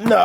No!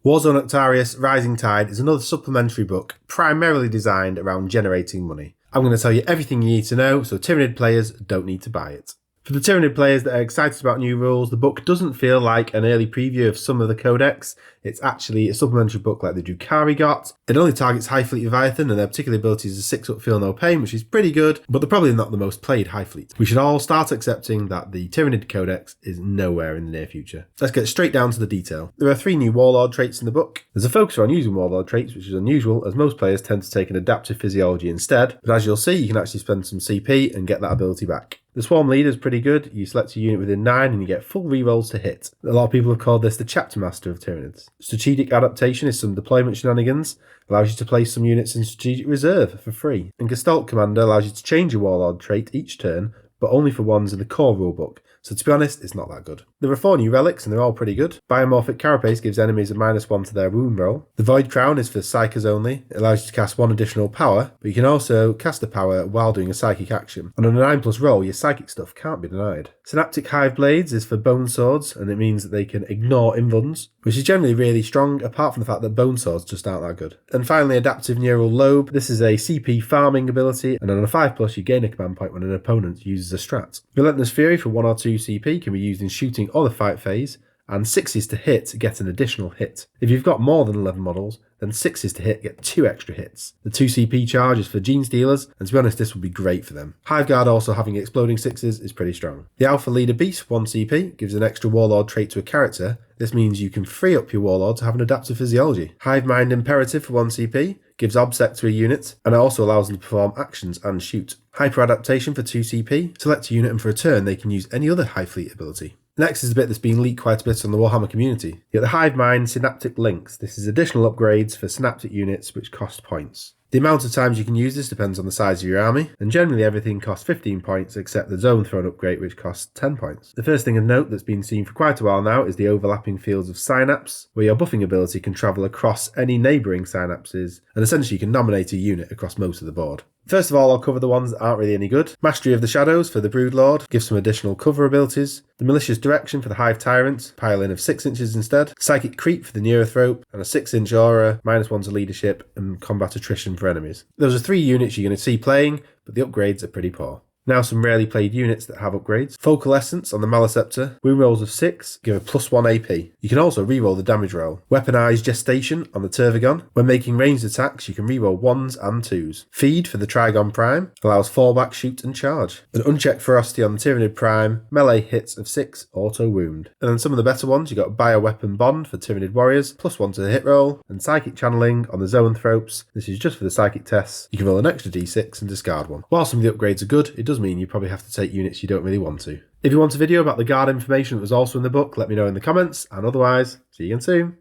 Warzone Octarius Rising Tide is another supplementary book primarily designed around generating money. I'm going to tell you everything you need to know, so Tyranid players don't need to buy it. For the Tyranid players that are excited about new rules, the book doesn't feel like an early preview of some of the codex. It's actually a supplementary book like the Drukhari got. It only targets High Fleet Leviathan, and their particular abilities are 6-up Feel No Pain, which is pretty good, but they're probably not the most played High Fleet. We should all start accepting that the Tyranid codex is nowhere in the near future. Let's get straight down to the detail. There are 3 new Warlord traits in the book. There's a focus on using Warlord traits, which is unusual, as most players tend to take an adaptive physiology instead, but as you'll see, you can actually spend some CP and get that ability back. The Swarm Leader is pretty good. You select a unit within 9 and you get full rerolls to hit. A lot of people have called this the Chapter Master of Tyranids. Strategic Adaptation is some deployment shenanigans. Allows you to place some units in Strategic Reserve for free. And Gestalt Commander allows you to change your Warlord trait each turn, but only for ones in the core rulebook. So to be honest, it's not that good. There are 4 new relics and they're all pretty good. Biomorphic Carapace gives enemies a -1 to their wound roll. The Void Crown is for Psychers only. It allows you to cast 1 additional power, but you can also cast a power while doing a psychic action. And on a 9+ roll, your psychic stuff can't be denied. Synaptic Hive Blades is for Bone Swords, and it means that they can ignore invuns, which is generally really strong, apart from the fact that Bone Swords just aren't that good. And finally, Adaptive Neural Lobe. This is a CP farming ability, and on a 5+, you gain a command point when an opponent uses a strat. Relentless Fury for 1 or 2 CP can be used in shooting or the fight phase, and 6s to hit get an additional hit. If you've got more than 11 models, then 6s to hit get 2 extra hits. The 2 CP charge is for Gene Stealers, and to be honest, this would be great for them. Hive Guard also having exploding 6s is pretty strong. The Alpha Leader Beast, 1 CP, gives an extra Warlord trait to a character. This means you can free up your Warlord to have an adaptive physiology. Hive Mind Imperative for 1 CP gives Obsec to a unit, and it also allows them to perform actions and shoot. Hyper Adaptation for 2 CP, select a unit and for a turn they can use any other High Fleet ability. Next is a bit that's been leaked quite a bit on the Warhammer community. You get the Hive Mind Synaptic Links. This is additional upgrades for Synaptic units which cost points. The amount of times you can use this depends on the size of your army, and generally everything costs 15 points except the Zone Throne upgrade which costs 10 points. The first thing of note that's been seen for quite a while now is the overlapping fields of synapse, where your buffing ability can travel across any neighbouring synapses, and essentially you can nominate a unit across most of the board. First of all, I'll cover the ones that aren't really any good. Mastery of the Shadows for the Broodlord gives some additional cover abilities. The Malicious Direction for the Hive Tyrant, pile in of 6 inches instead. Psychic Creep for the Neurothrope, and a 6-inch aura, -1 to leadership, and combat attrition for enemies. Those are 3 units you're going to see playing, but the upgrades are pretty poor. Now some rarely played units that have upgrades. Focal Essence on the Maleceptor. Wound rolls of 6 give a +1 AP. You can also reroll the damage roll. Weaponized Gestation on the Tervigon. When making ranged attacks, you can reroll 1s and 2s. Feed for the Trigon Prime. Allows fallback, shoot and charge. An Unchecked Ferocity on the Tyranid Prime. Melee hits of 6, auto wound. And then some of the better ones, you got Bioweapon Bond for Tyranid Warriors. +1 to the hit roll. And Psychic Channeling on the Zoanthropes. This is just for the psychic tests. You can roll an extra d6 and discard 1. While some of the upgrades are good, it does mean you probably have to take units you don't really want to. If you want a video about the guard information that was also in the book, let me know in the comments, and otherwise, see you again soon.